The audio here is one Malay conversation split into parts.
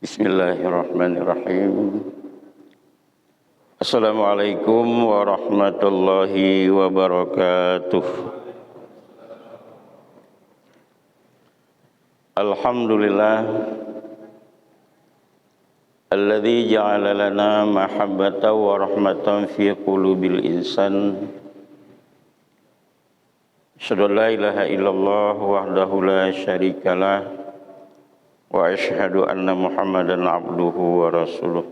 Bismillahirrahmanirrahim. Assalamualaikum warahmatullahi wabarakatuh. Alhamdulillah alladzi ja'ala lana mahabbatan wa rahmatan fi qulubil insan. Asyhadu an la ilaha illallah wahdahu la syarikalah wa asyhadu anna Muhammadan abduhu wa rasuluh.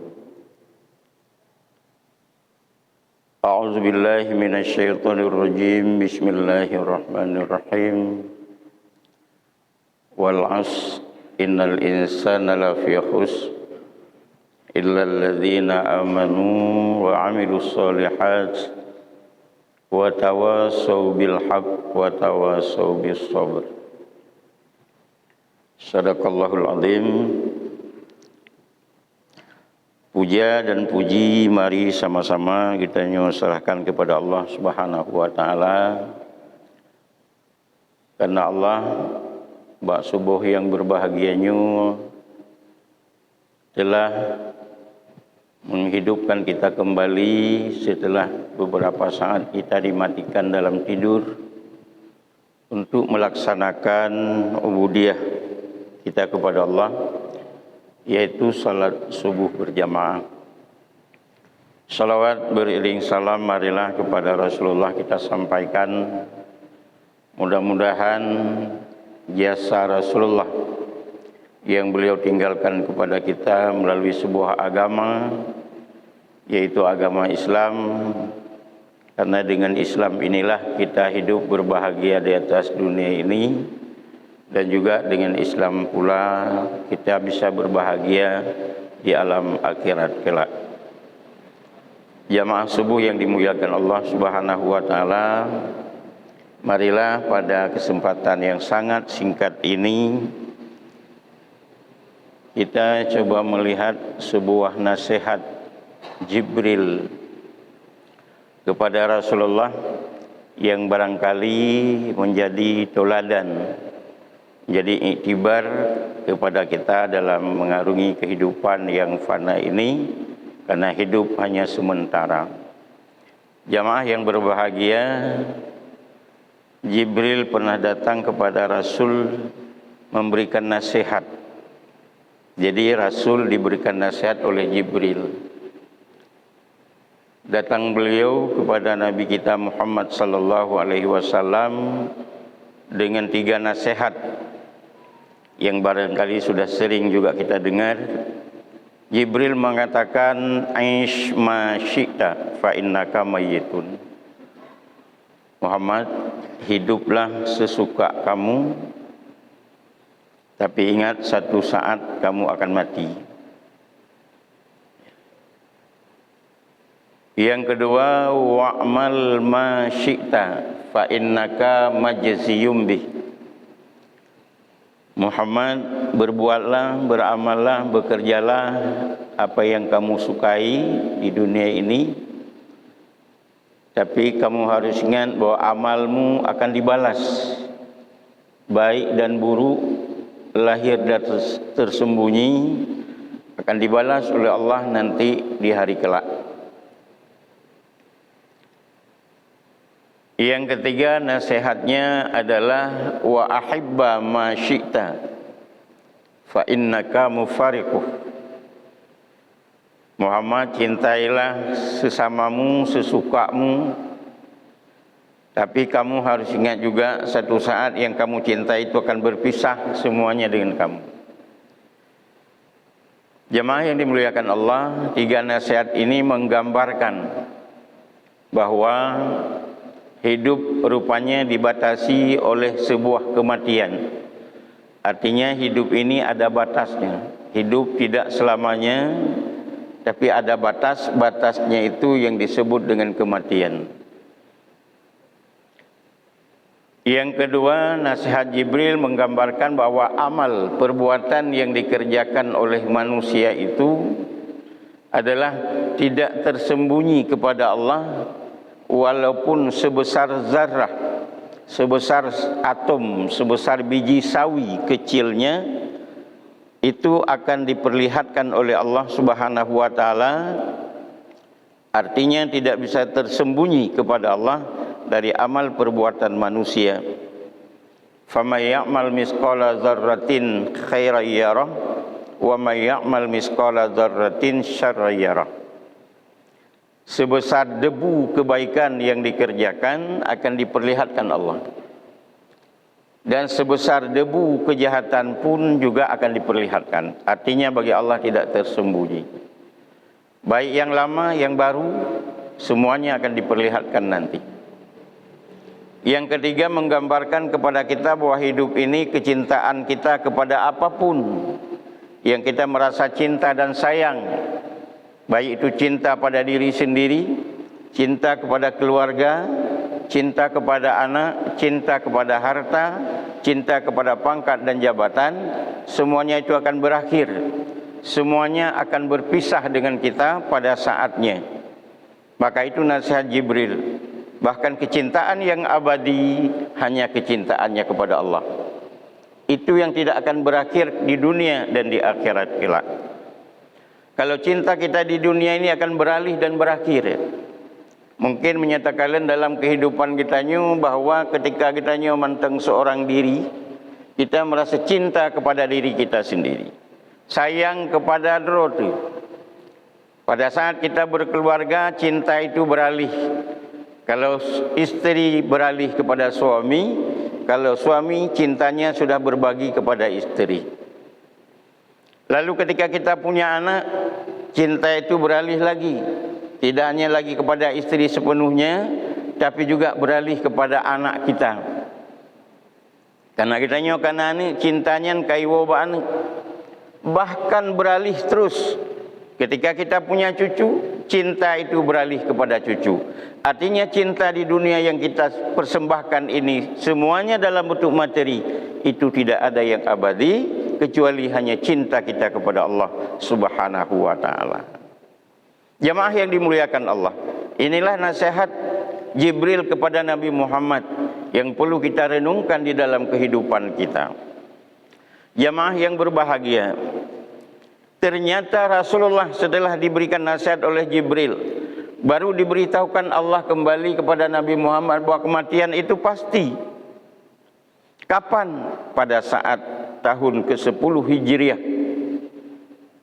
A'udzu billahi minasy syaithanir rajim. Bismillahirrahmanirrahim. Wal 'asr innal insana lafi khusr illa alladzina amanu wa 'amilus shalihat wa tawassaw bil haqq wa tawassaw bis sabr. Sadaqallahul azim. Puja dan puji mari sama-sama kita serahkan kepada Allah Subhanahu wa taala. Karena Allah bak subuh yang berbahagianya telah menghidupkan kita kembali setelah beberapa saat kita dimatikan dalam tidur untuk melaksanakan ubudiyah kita kepada Allah, yaitu salat subuh berjamaah. Salawat beriring salam marilah kepada Rasulullah kita sampaikan. Mudah-mudahan jasa Rasulullah yang beliau tinggalkan kepada kita melalui sebuah agama, yaitu agama Islam. Karena dengan Islam inilah kita hidup berbahagia di atas dunia ini, dan juga dengan Islam pula kita bisa berbahagia di alam akhirat kelak. Jamaah subuh yang dimuliakan Allah Subhanahu wa taala, marilah pada kesempatan yang sangat singkat ini kita coba melihat sebuah nasihat Jibril kepada Rasulullah yang barangkali menjadi toladan, jadi iktibar kepada kita dalam mengarungi kehidupan yang fana ini, karena hidup hanya sementara. Jamaah yang berbahagia, Jibril pernah datang kepada Rasul memberikan nasihat. Jadi Rasul diberikan nasihat oleh Jibril. Datang beliau kepada Nabi kita Muhammad sallallahu alaihi wasallam dengan 3 nasihat yang barangkali sudah sering juga kita dengar. Jibril mengatakan, aish ma syi'ta fa innaka mayyitun. Muhammad, hiduplah sesuka kamu, tapi ingat satu saat kamu akan mati. Yang kedua, wa'mal ma syi'ta fa innaka majziyum bih. Muhammad, berbuatlah, beramallah, bekerjalah apa yang kamu sukai di dunia ini, tapi kamu harus ingat bahwa amalmu akan dibalas, baik dan buruk, lahir dan tersembunyi, akan dibalas oleh Allah nanti di hari kelak. Yang ketiga nasihatnya adalah wa ahibba ma syi'ta fa innaka mufariquh. Muhammad, cintailah sesamamu, sesukamu, tapi kamu harus ingat juga satu saat yang kamu cintai itu akan berpisah semuanya dengan kamu. Jemaah yang dimuliakan Allah, 3 nasihat ini menggambarkan bahwa hidup rupanya dibatasi oleh sebuah kematian. Artinya hidup ini ada batasnya. Hidup tidak selamanya, tapi ada batas. Batasnya itu yang disebut dengan kematian. Yang kedua, nasihat Jibril menggambarkan bahwa amal perbuatan yang dikerjakan oleh manusia itu adalah tidak tersembunyi kepada Allah, walaupun sebesar zarah, sebesar atom, sebesar biji sawi kecilnya, itu akan diperlihatkan oleh Allah Subhanahu wa taala. Artinya tidak bisa tersembunyi kepada Allah dari amal perbuatan manusia. Faman ya'mal misqala dzarratin khairan yarah wa may ya'mal misqala dzarratin syarran yarah. Sebesar debu kebaikan yang dikerjakan akan diperlihatkan Allah. Dan sebesar debu kejahatan pun juga akan diperlihatkan. Artinya bagi Allah tidak tersembunyi. Baik yang lama, yang baru, semuanya akan diperlihatkan nanti. Yang ketiga, menggambarkan kepada kita bahwa hidup ini kecintaan kita kepada apapun yang kita merasa cinta dan sayang. Baik itu cinta pada diri sendiri, cinta kepada keluarga, cinta kepada anak, cinta kepada harta, cinta kepada pangkat dan jabatan, semuanya itu akan berakhir. Semuanya akan berpisah dengan kita pada saatnya. Maka itu nasihat Jibril. Bahkan kecintaan yang abadi hanya kecintaannya kepada Allah. Itu yang tidak akan berakhir di dunia dan di akhirat kelak. Kalau cinta kita di dunia ini akan beralih dan berakhir. Mungkin menyatakan dalam kehidupan kita bahwa ketika kita memandang seorang diri, kita merasa cinta kepada diri kita sendiri. Sayang kepada roti. Pada saat kita berkeluarga, cinta itu beralih. Kalau istri beralih kepada suami, kalau suami cintanya sudah berbagi kepada istri. Lalu ketika kita punya anak, cinta itu beralih lagi. Tidak hanya lagi kepada istri sepenuhnya, tapi juga beralih kepada anak kita. Karena kita nyokan ini cintanya kaiwobaan, bahkan beralih terus. Ketika kita punya cucu, cinta itu beralih kepada cucu. Artinya cinta di dunia yang kita persembahkan ini semuanya dalam bentuk materi, itu tidak ada yang abadi kecuali hanya cinta kita kepada Allah Subhanahu wa taala. Jamaah yang dimuliakan Allah, inilah nasihat Jibril kepada Nabi Muhammad yang perlu kita renungkan di dalam kehidupan kita. Jamaah yang berbahagia, ternyata Rasulullah setelah diberikan nasihat oleh Jibril, baru diberitahukan Allah kembali kepada Nabi Muhammad bahwa kematian itu pasti. Kapan? Pada saat tahun ke-10 Hijriah,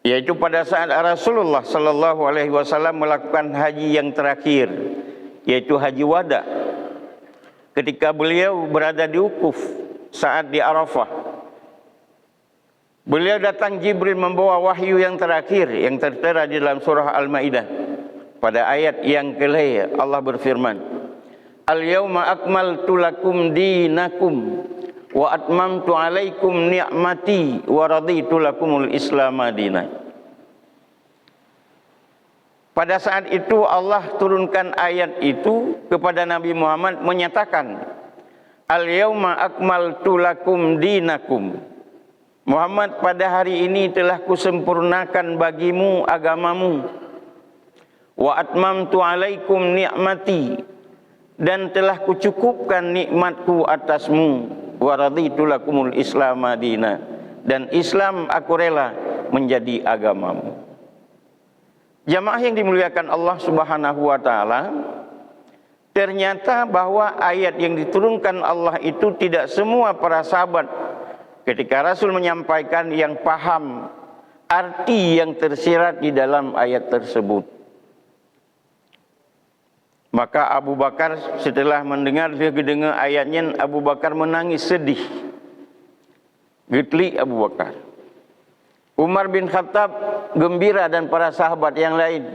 yaitu pada saat Rasulullah sallallahu alaihi wasallam melakukan haji yang terakhir, yaitu haji wada. Ketika beliau berada di Wukuf saat di Arafah, beliau datang Jibril membawa wahyu yang terakhir yang tertera di dalam surah Al-Maidah. Pada ayat yang ke-6 Allah berfirman, Al-yawma akmaltu lakum dinakum wa atmamtu alaikum ni'mati wa raditu lakumul Islam madinah. Pada saat itu Allah turunkan ayat itu kepada Nabi Muhammad menyatakan, Al-yawma akmaltu lakum dinakum. Muhammad, pada hari ini telah kusempurnakan bagimu agamamu. Wa atmamtu alaikum ni'mati, dan telah kucukupkan nikmatku atasmu. Wa raditu lakumul Islam madinah, dan Islam aku rela menjadi agamamu. Jamaah yang dimuliakan Allah Subhanahu wa taala, ternyata bahwa ayat yang diturunkan Allah itu tidak semua para sahabat ketika Rasul menyampaikan yang paham arti yang tersirat di dalam ayat tersebut. Maka Abu Bakar setelah mendengar ayatnya, Abu Bakar menangis sedih. Getli Abu Bakar. Umar bin Khattab gembira dan para sahabat yang lain.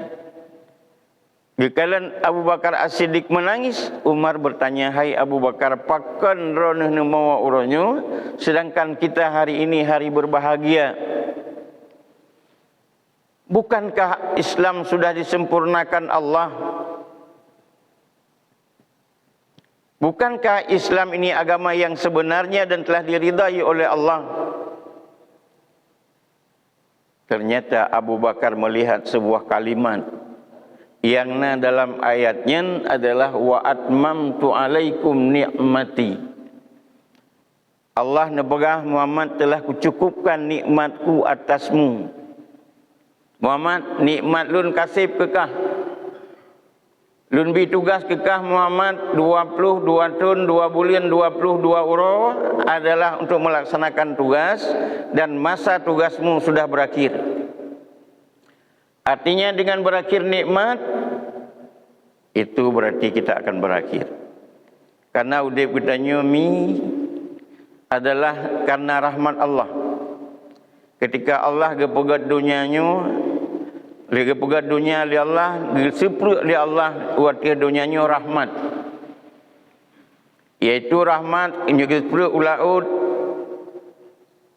Dikala Abu Bakar As-Siddiq menangis, Umar bertanya, hai Abu Bakar, pakan roneh nemawa uronyo, sedangkan kita hari ini hari berbahagia. Bukankah Islam sudah disempurnakan Allah? Bukankah Islam ini agama yang sebenarnya dan telah diridai oleh Allah? Ternyata Abu Bakar melihat sebuah kalimat yang dalam ayatnya adalah wa atmamtu alaikum ni'mati. Allah nebegah Muhammad telah kucukupkan nikmatku atasmu. Muhammad, nikmat lun kasih kekah. Lun bi tugas kekah Muhammad 22 tahun 2 bulan 22 euro adalah untuk melaksanakan tugas dan masa tugasmu sudah berakhir. Artinya dengan berakhir nikmat itu berarti kita akan berakhir. Karena udip kita nyomi adalah karena rahmat Allah. Ketika Allah gepegat dunianya, gepegat dunia li Allah, gesepruk li Allah, waktu dunianya rahmat. Yaitu rahmat gesepruk ulaud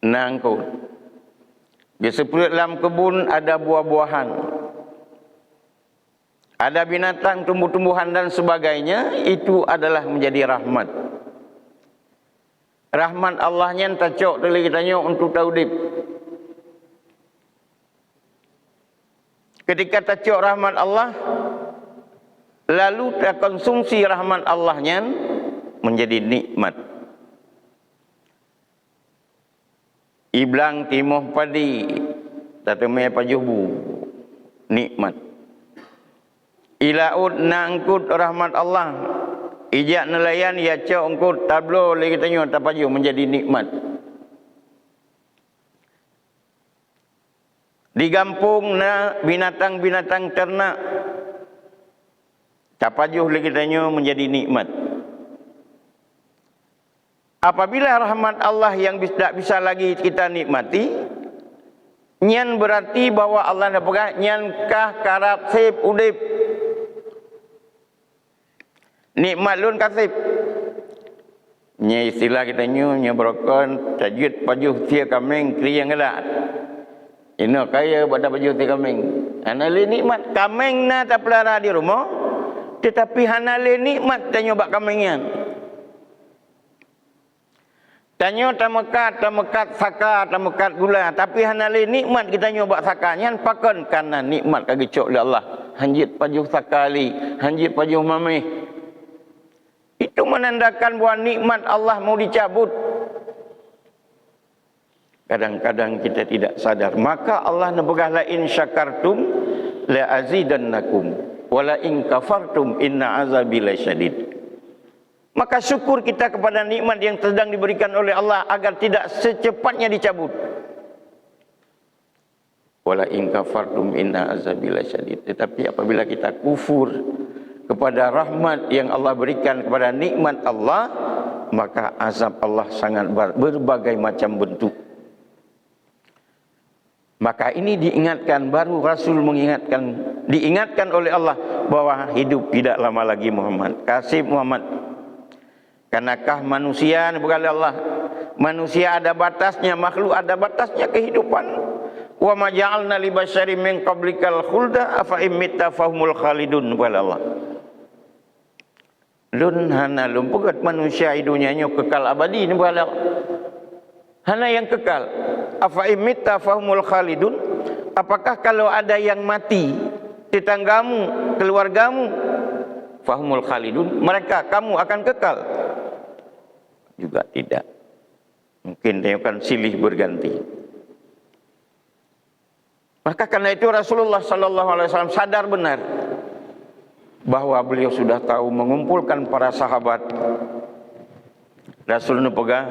nangkut. Gesepruk dalam kebun ada buah-buahan. Ada binatang, tumbuh-tumbuhan dan sebagainya, itu adalah menjadi rahmat. Rahmat Allahnya tak cok tadi kita nyok untuk taudib. Ketika tak cok rahmat Allah, lalu terkonsumsi rahmat Allahnya menjadi nikmat. Iblang timoh padi, tatemai pajubu, nikmat. Ilaud nangkut rahmat Allah. Ijak nelayan ya cok engkut tablo lagi tanya tapaju menjadi nikmat. Di kampung na binatang-binatang ternak tapaju lagi tanya menjadi nikmat. Apabila rahmat Allah yang tidak bisa lagi kita nikmati, nyan berarti bahwa Allah nak pegang nyan kah karap sip udip. Nikmat lun kasih. Nya istilah kita nya berokon tajud pajuh tia kameng kriang gelak. Ino kaya pada pajuh tia kameng. Hanale nikmat kameng na tak pelihara di rumah. Tetapi hanale nikmat tanya bak kamengian. Tanya tamekat saka, tamekat gula. Tapi hanale nikmat kita nyoba saka. Nyan pakon karena nikmat kagecok oleh Allah. Hanjit pajuh sakali, hanjit pajuh mameh. Itu menandakan bahwa nikmat Allah mau dicabut. Kadang-kadang kita tidak sadar. Maka Allah nebegah la in syakartum la azidannakum wa la in kafartum inna azabi lasyadid. Maka syukur kita kepada nikmat yang sedang diberikan oleh Allah agar tidak secepatnya dicabut. Wa la in kafartum inna azabi lasyadid. Tetapi apabila kita kufur kepada rahmat yang Allah berikan kepada nikmat Allah, maka azab Allah sangat berbagai macam bentuk. Maka ini diingatkan, baru Rasul mengingatkan, diingatkan oleh Allah bahwa hidup tidak lama lagi Muhammad. Kasih Muhammad. Karenakah manusia bukan Allah. Manusia ada batasnya, makhluk ada batasnya kehidupan. Wa ma ja'alna li basyarin min qablikal khulda afa imitta fahumul khalidun bukan Allah. Lun hana lun pegat manusia hidupnya kekal abadi ni bukan hana yang kekal. Afa imitta fahumul khalidun. Apakah kalau ada yang mati, tetanggamu, keluargamu, fahumul khalidun, mereka kamu akan kekal? Juga tidak. Mungkin dia akan silih berganti. Maka karena itu Rasulullah sallallahu alaihi wasallam sadar benar bahwa beliau sudah tahu mengumpulkan para sahabat. Rasul nu pegang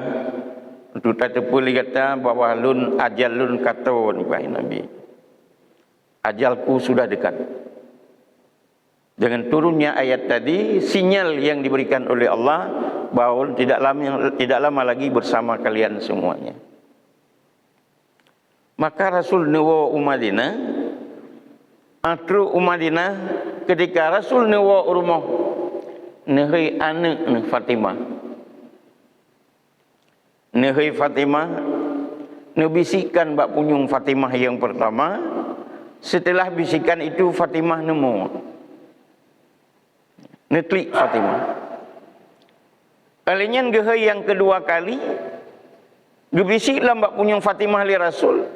untuk tatepuli kata bahwa lun ajalun katon wahai Nabi. Ajalku sudah dekat. Dengan turunnya ayat tadi, sinyal yang diberikan oleh Allah bahwa tidak lama lagi bersama kalian semuanya. Maka Rasul nuwo Madinah, atru Madinah. Ketika Rasul newa rumah nehei anak Fatimah. Nehei Fatimah nebisikan bak punyung Fatimah yang pertama. Setelah bisikan itu Fatimah nemu. Netlik Fatimah. Kalinya gehei yang kedua kali gebisiklah bak punyung Fatimah li Rasul.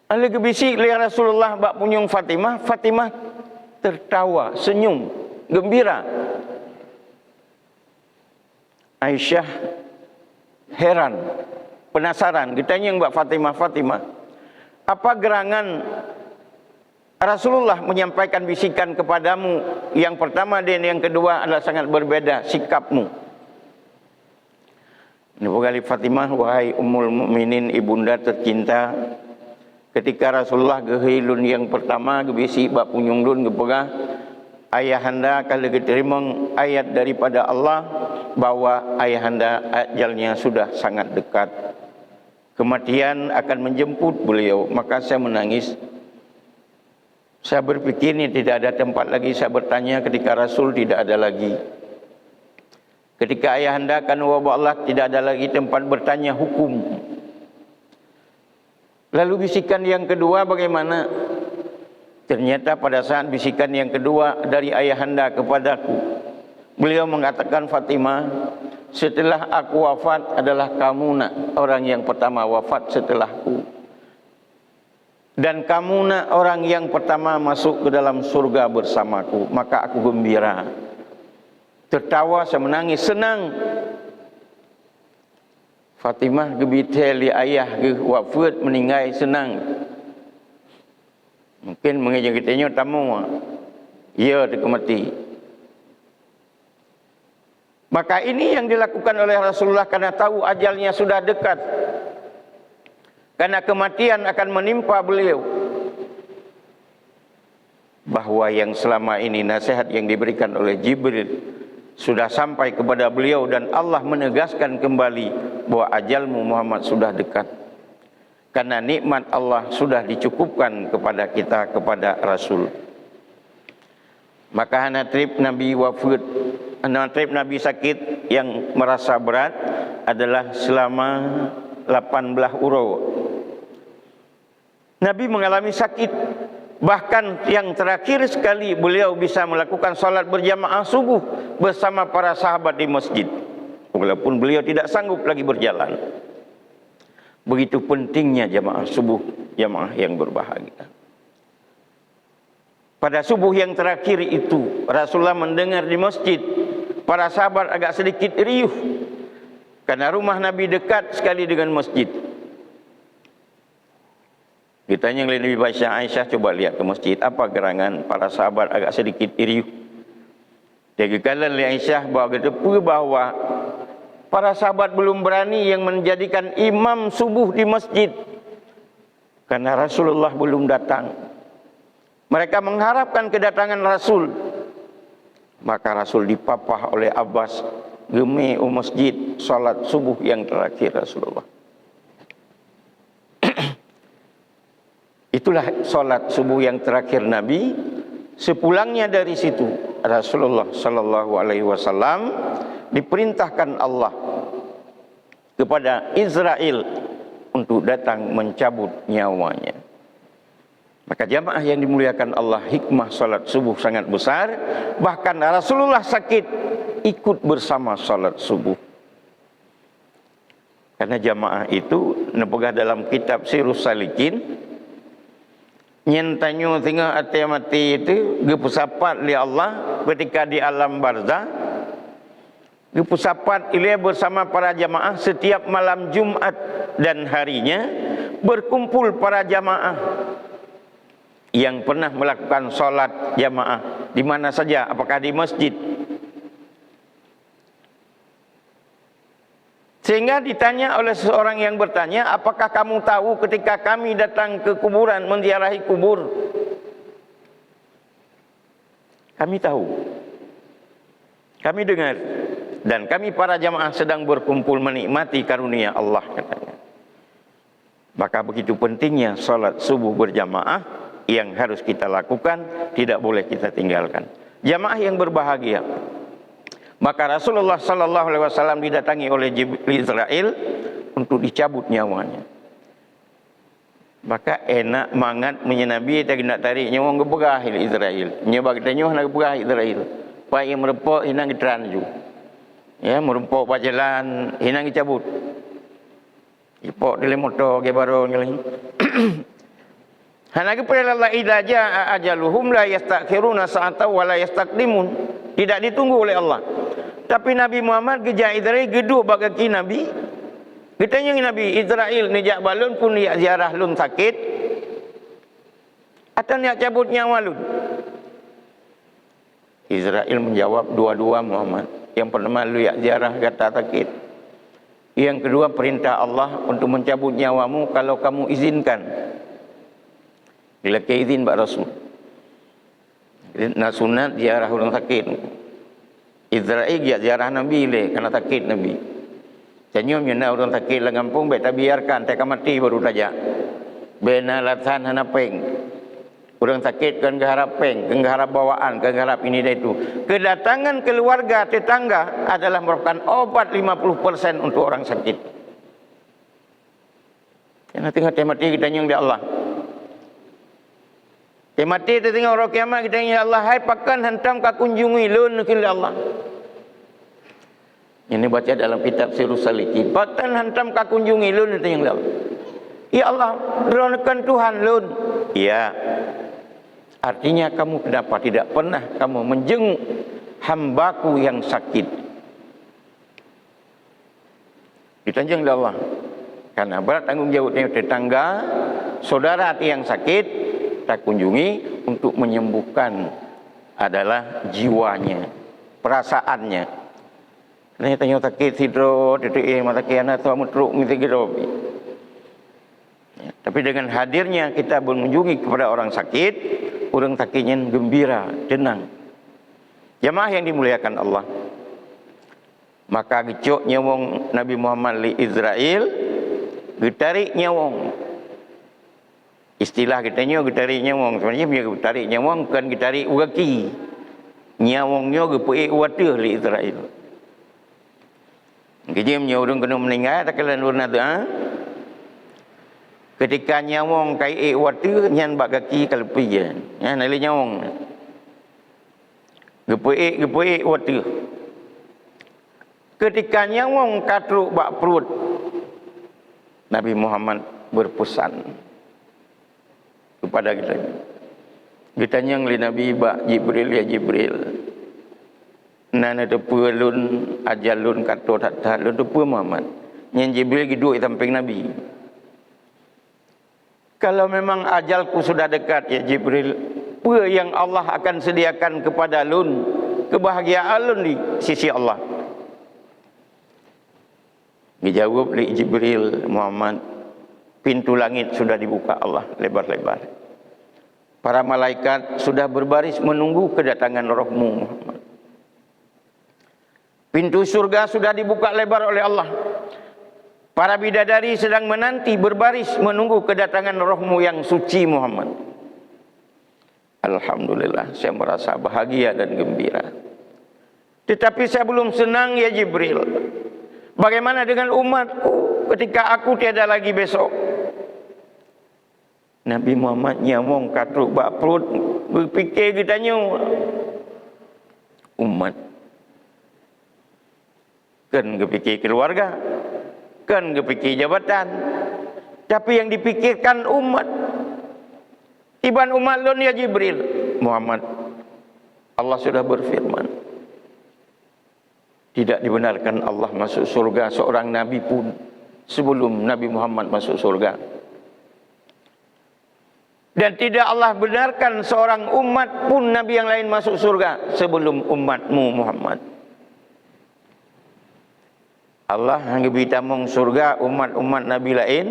Ala gebisik li Rasulullah bak punyung Fatimah, Fatimah tertawa, senyum, gembira. Aisyah heran, penasaran. Ditanya Mbak Fatimah, Fatimah, apa gerangan Rasulullah menyampaikan bisikan kepadamu yang pertama dan yang kedua adalah sangat berbeda sikapmu? Ini Fatimah, wahai Ummul Mukminin, ibunda tercinta, ketika Rasulullah gehilun yang pertama gebisi bak punyunglun gepegah ayahanda kalau diterima ayat daripada Allah bahwa ayahanda ajalnya sudah sangat dekat, kematian akan menjemput beliau. Maka saya menangis. Saya berpikir ini tidak ada tempat lagi saya bertanya ketika Rasul tidak ada lagi. Ketika ayahanda akan wabak Allah tidak ada lagi tempat bertanya hukum. Lalu bisikan yang kedua bagaimana? Ternyata pada saat bisikan yang kedua dari ayahanda kepadaku, beliau mengatakan, Fatimah, setelah aku wafat adalah kamu nak orang yang pertama wafat setelahku. Dan kamu nak orang yang pertama masuk ke dalam surga bersamaku. Maka aku gembira. Tertawa, saya menangis, senang. Fatimah gebiteli ayah ke wafat meninggal senang. Mungkin mengajar kitanya tamu. Ya, dia mati. Maka ini yang dilakukan oleh Rasulullah karena tahu ajalnya sudah dekat. Karena kematian akan menimpa beliau. Bahwa yang selama ini nasihat yang diberikan oleh Jibril sudah sampai kepada beliau dan Allah menegaskan kembali bahwa ajalmu Muhammad sudah dekat. Karena nikmat Allah sudah dicukupkan kepada kita, kepada Rasul. Maka hanatrib Nabi wafat, hanatrib Nabi sakit yang merasa berat adalah selama 18 uro. Nabi mengalami sakit. Bahkan yang terakhir sekali beliau bisa melakukan salat berjamaah subuh bersama para sahabat di masjid. Walaupun beliau tidak sanggup lagi berjalan. Begitu pentingnya jamaah subuh, jamaah yang berbahagia. Pada subuh yang terakhir itu, Rasulullah mendengar di masjid, para sahabat agak sedikit riuh. Karena rumah Nabi dekat sekali dengan masjid. Ditanya oleh Nabi Aisyah, coba lihat ke masjid, apa gerangan para sahabat agak sedikit riuh. Dia katakan oleh Aisyah bahawa para sahabat belum berani yang menjadikan imam subuh di masjid. Karena Rasulullah belum datang. Mereka mengharapkan kedatangan Rasul. Maka Rasul dipapah oleh Abbas, gemi masjid, salat subuh yang terakhir Rasulullah. Itulah salat subuh yang terakhir Nabi. Sepulangnya dari situ, Rasulullah sallallahu alaihi wasallam diperintahkan Allah kepada Israel untuk datang mencabut nyawanya. Maka jamaah yang dimuliakan Allah, hikmah salat subuh sangat besar. Bahkan Rasulullah sakit ikut bersama salat subuh. Karena jamaah itu nepegah dalam kitab Sirus Salikin, nyentanyo tinggal ati mati itu gepusapat li Allah ketika di alam barzah. Gepusapat ilia bersama para jamaah setiap malam Jumat dan harinya berkumpul para jamaah yang pernah melakukan solat jamaah di mana saja, apakah di masjid. Sehingga ditanya oleh seseorang yang bertanya, apakah kamu tahu ketika kami datang ke kuburan menziarahi kubur? Kami tahu. Kami dengar. Dan kami para jamaah sedang berkumpul menikmati karunia Allah, katanya. Maka begitu pentingnya salat subuh berjamaah yang harus kita lakukan, tidak boleh kita tinggalkan. Jamaah yang berbahagia. Maka Rasulullah sallallahu alaihi wasallam didatangi oleh Jibril Israel untuk dicabut nyawanya. Maka enak mangat menyenabi tak nak tarik nyawa ngebegah Israel. Nyawa kita nyawa nak gebegah Israel. Pak yang merempok hinang ditranju. Ya, merempok pak jalan hinang dicabut. Ipok dalam motor ke baru ngeling. Hanagi pada Allah idza jaa ajaluhum la yastakhiruna sa'atan wa la yastaqdimun. Tidak ditunggu oleh Allah. Tapi Nabi Muhammad geja idrai geduk bagi Nabi Kita yang Nabi Israel ni jak balun pun niat ziarah lun sakit atau niat cabut nyawa lun. Israel menjawab dua-dua Muhammad. Yang pertama lu ya ziarah kata sakit. Yang kedua perintah Allah untuk mencabut nyawamu kalau kamu izinkan. Bila ke izin Pak Rasul. Nah sunat ziarah orang sakit. Israel ya ziarah Nabi le karena sakit Nabi. Senyum nyenda orang sakit lah kampung baik tak biarkan tak mati baru saja. Bena latan hana peng. Orang sakit kan keharap peng, kan keharap bawaan, kan keharap ini dan itu. Kedatangan keluarga tetangga adalah merupakan obat 50% untuk orang sakit. Karena tengok mati kita nyung di Allah. Mati kita tengok orang kiamat kita nyung Allah. Hai pakan hantam ka kunjungi lun ke Allah. Ini baca dalam kitab Sirus Saliki. Pakan hantam ka kunjungi lun itu yang Allah. Ya Allah, beronakan Tuhan lun. Ya. Artinya kamu kenapa tidak pernah kamu menjenguk hambaku yang sakit. Ditanjung oleh Allah. Karena berat tanggung jawabnya tetangga, saudara hati yang sakit, tak kunjungi untuk menyembuhkan adalah jiwanya, perasaannya. Ini tanya sakit sidro, titik mata kiana atau mutruk mitigro. Ya, tapi dengan hadirnya kita mengunjungi kepada orang sakit, orang sakitnya gembira, tenang. Jamaah yang dimuliakan Allah. Maka gecok nyawong Nabi Muhammad li Israel, getarik nyawong. Istilah kita nyo getarik nyawong, sebenarnya punya getarik nyawong bukan getarik uraki. Nyawongnya gepui wadah li Israel. Kejam nyo orang kena meninggal tak kala urna tu ketika nyawong kai wadah nyan bak kaki kalpi je. Ya nali nyawong. Gepui wadah. Ketika nyawong katruk bak perut, Nabi Muhammad berpesan kepada kita. Kita nyang li Nabi bak Jibril ya Jibril. Nana tepu lun ajal lun kato tak lun tepu Muhammad. Yang Jibril duduk di samping Nabi. Kalau memang ajalku sudah dekat ya Jibril, apa yang Allah akan sediakan kepada lun, kebahagiaan lun di sisi Allah. Dijawab oleh Jibril, Muhammad, pintu langit sudah dibuka Allah lebar-lebar. Para malaikat sudah berbaris menunggu kedatangan rohmu, Muhammad. Pintu surga sudah dibuka lebar oleh Allah. Para bidadari sedang menanti berbaris menunggu kedatangan rohmu yang suci, Muhammad. Alhamdulillah, saya merasa bahagia dan gembira. Tetapi saya belum senang ya Jibril. Bagaimana dengan umatku ketika aku tiada lagi besok? Nabi Muhammad nyamong katruk bak perut berfikir kitanya umat. Kan kepikir keluarga, kan kepikir jabatan, tapi yang dipikirkan umat. Iban umat lon ya Jibril, Muhammad. Allah sudah berfirman, tidak dibenarkan Allah masuk surga seorang nabi pun sebelum Nabi Muhammad masuk surga. Dan tidak Allah benarkan seorang umat pun nabi yang lain masuk surga sebelum umatmu Muhammad. Allah hangga bitamong surga umat-umat nabi lain,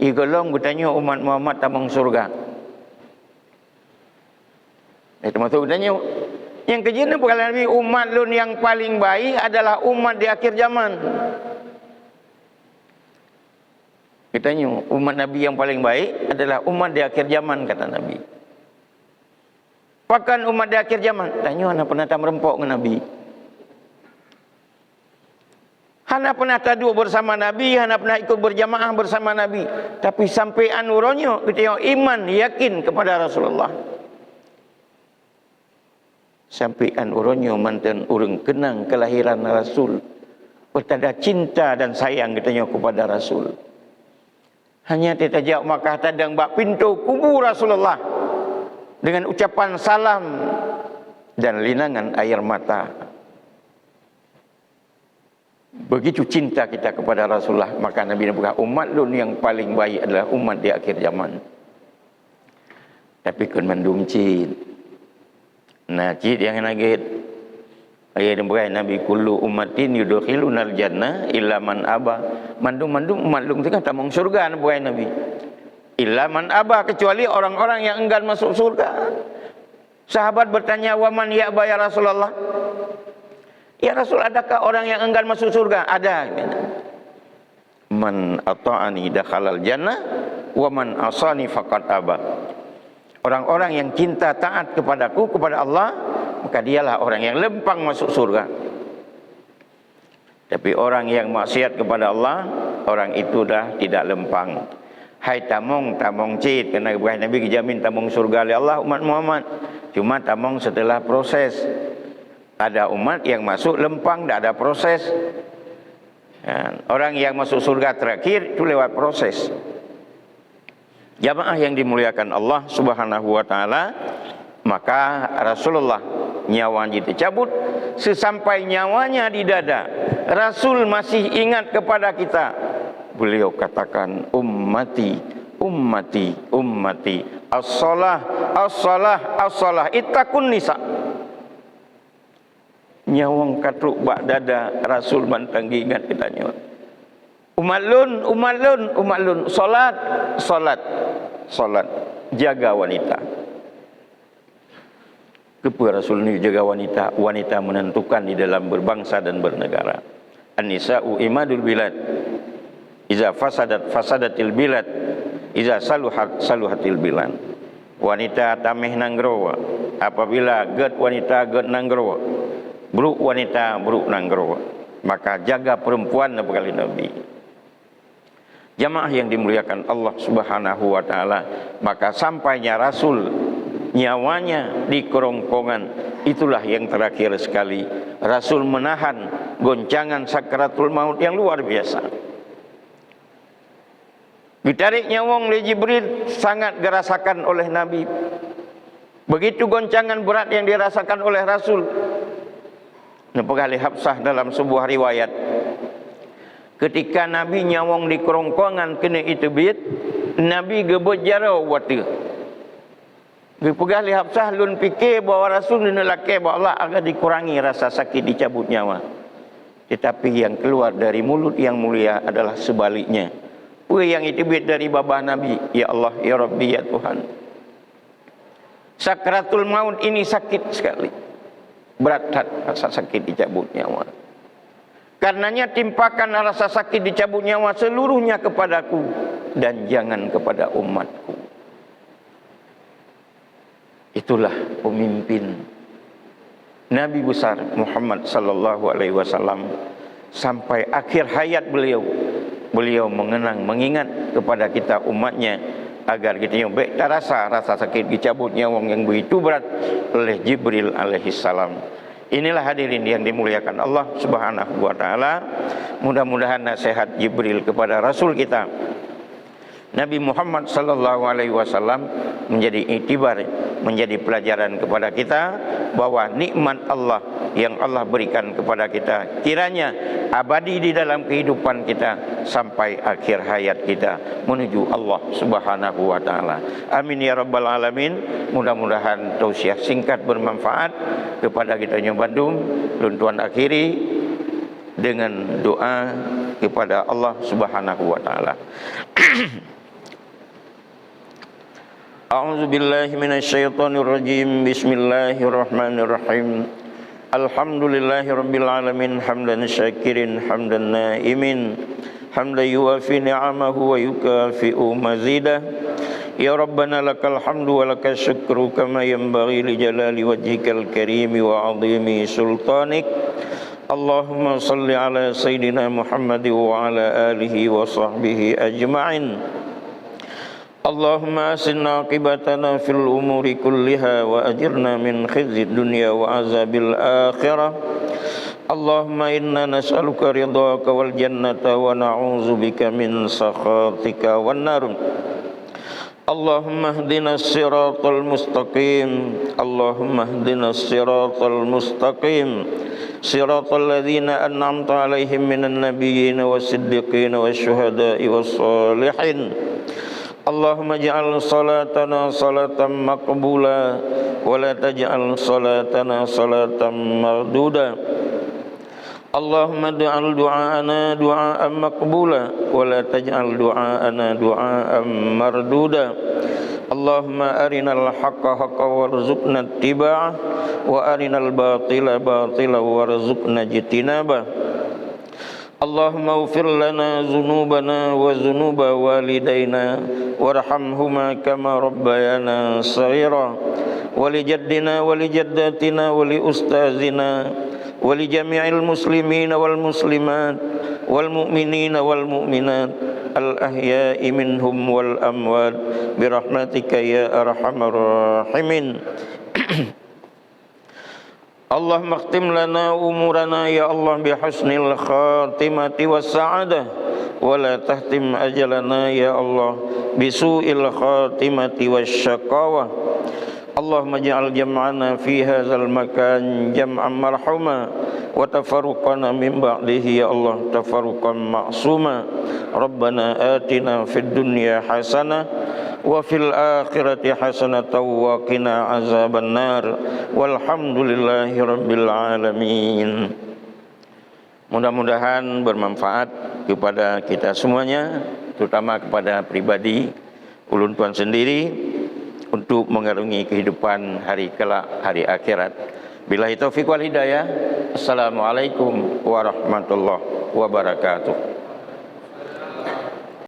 ikolong bertanya umat Muhammad tamong surga. Itu maksud bertanya. Yang kejadian bukan nabi umat lun yang paling baik adalah umat di akhir zaman. Kita tanya umat nabi yang paling baik adalah umat di akhir zaman, kata Nabi. Pakan umat di akhir zaman. Tanya anak pernah tak merempok dengan Nabi. Hana pernah taduk bersama Nabi, hana pernah ikut berjamaah bersama Nabi. Tapi sampai anuronyo kita iman, yakin kepada Rasulullah. Sampai anuronyo mantan urang kenang kelahiran Rasul. Bertanda cinta dan sayang katanya kepada Rasul. Hanya kita jauh Makkah tadang bak pintu kubur Rasulullah dengan ucapan salam dan linangan air mata. Begitu cinta kita kepada Rasulullah, maka Nabi berkata, umat lun yang paling baik adalah umat di akhir zaman. Tapi kun mandum cid. Nah, cid yang nagit. Ayat yang berkata, Nabi kullu umatin yudkhilunal jannah illa man aba. Mandum-mandum umat lun tengah tamang surga, berkata Nabi. Illa man aba, kecuali orang-orang yang enggan masuk surga. Sahabat bertanya, wa man ya'ba ya Rasulullah? Ya Rasul, adakah orang yang enggan masuk surga? Ada. Man ata'ani dakhalal jannah wa man asani faqad aba. Orang-orang yang cinta taat kepadaku, kepada Allah, maka dialah orang yang lempang masuk surga. Tapi orang yang maksiat kepada Allah, orang itu dah tidak lempang. Hai tamong cid, kerana Ibrahim Nabi dijamin tamong surga oleh Allah umat Muhammad. Cuma tamong setelah proses. Ada umat yang masuk lempang, tidak ada proses. Orang yang masuk surga terakhir itu lewat proses. Jamaah yang dimuliakan Allah Subhanahu wa taala, maka Rasulullah nyawanya dicabut, sesampai nyawanya di dada, Rasul masih ingat kepada kita. Beliau katakan, ummati, ummati, ummati, as-salah, as-salah, as-salah, ittaqun nisa. Nyawang katruk bak dada, Rasul mantanggi ingat kita nyawang. Umalun, umalun, umalun, solat, solat, solat, jaga wanita. Kepada Rasul ini jaga wanita, wanita menentukan di dalam berbangsa dan bernegara. An-nisa'u imadul bilad. Iza fasadat fasadatil bilad, iza saluhat saluhatil bilad. Wanita tameh nanggrowa. Apabila ged wanita ged nanggrowa, buruk wanita buruk nanggrowa, maka jaga perempuan kali Nabi. Jamaah yang dimuliakan Allah Subhanahu wa taala, maka sampainya Rasul nyawanya di kerongkongan, itulah yang terakhir sekali. Rasul menahan goncangan sakaratul maut yang luar biasa. Ditarik nyawang oleh Jibril, sangat dirasakan oleh Nabi. Begitu goncangan berat yang dirasakan oleh Rasul. Nepegali Hafsah dalam sebuah riwayat, ketika Nabi nyawang di kerongkongan kena itu bit, Nabi gebut jara wata. Nepegali Hafsah lun fikir bahawa Rasul ni lelaki bahawa Allah agar dikurangi rasa sakit, dicabut nyawa. Tetapi yang keluar dari mulut yang mulia adalah sebaliknya. Yang itu bit dari babah Nabi, ya Allah, ya Rabbi, ya Tuhan. Sakratul maut ini sakit sekali. Berat rasa sakit dicabut nyawa. Karenanya timpakan rasa sakit dicabut nyawa seluruhnya kepadaku dan jangan kepada umatku. Itulah pemimpin Nabi besar Muhammad sallallahu alaihi wasallam sampai akhir hayat beliau. Beliau mengingat kepada kita umatnya agar kita yang baik tak rasa sakit dicabut nyawa yang begitu berat oleh Jibril alaihi salam. Inilah hadirin yang dimuliakan Allah Subhanahu wa taala. Mudah-mudahan nasihat Jibril kepada Rasul kita Nabi Muhammad sallallahu alaihi wasallam menjadi iktibar, menjadi pelajaran kepada kita bahwa nikmat Allah yang Allah berikan kepada kita kiranya abadi di dalam kehidupan kita sampai akhir hayat kita menuju Allah Subhanahu wa taala. Amin ya rabbal alamin. Mudah-mudahan tausiah singkat bermanfaat kepada kita yang Bandung. Tuan akhiri dengan doa kepada Allah Subhanahu wa taala. A'udzu billahi minasyaitonir rajim. Bismillahirrahmanirrahim. Alhamdulillahi rabbil alamin hamdan syakirin hamdan naimin hamdan yuwafi ni'amahu wa yukafi'u mazidah. Ya Rabbana lakal hamdu wa lakal syukru kama yanbaghi li jalali wajhikal karimi wa 'azimi sultanik. Allahumma salli ala sayyidina Muhammad wa ala alihi wa sahbihi ajma'in. Allahumma asinna aqibatana fil umuri kulliha wa ajirna min khizyid dunya wa azabil akhirah. Allahumma inna nas'aluka ridhaka wal jannata wa na'udzubika min sakhatika wan nar. Allahumma ihdinas siratal mustaqim. Allahumma ihdinas siratal mustaqim. Siratal ladzina an'amta 'alaihim minan nabiyyin was-siddiqin wasyuhada'i was-shalihin. Allahumma ij'al salatana salatan maqbula wa la taj'al salatana salatan marduda. Allahumma ij'al du'aana du'aan maqbula wa la taj'al du'aana du'aan marduda. Allahumma arinal haqqa haqqan warzuqna ittiba'ah wa arinal batila batilan warzuqna ijtinabah. Allahumma ighfir lana dzunubana wa dzunuba walidayna warhamhuma kama rabbayana shaghira wa li jaddina wa li jaddatina wa li ustazina wa li jami'il muslimina wal muslimat wal mu'minina wal mu'minat al ahya'i minhum wal amwat bi rahmatika ya arhamar rahimin. Allahumma khtim lana umurana ya Allah bi husnil khatimati was sa'adah wa la tahtim ajalana ya Allah bi su'il khatimati was syaqawah. Allahumma ij'al jam'ana fi hadzal makan jam'an marhuma wa tafarruqana min ba'dihi ya Allah tafarruqan ma'suma. Rabbana atina fid dunya hasanah wa fil akhirati hasanatan wa qina azabannar walhamdulillahi rabbil alamin. Mudah-mudahan bermanfaat kepada kita semuanya, terutama kepada pribadi ulun tuan sendiri untuk mengarungi kehidupan hari kelak, hari akhirat. Billahi taufiq wal hidayah. Assalamualaikum warahmatullahi wabarakatuh.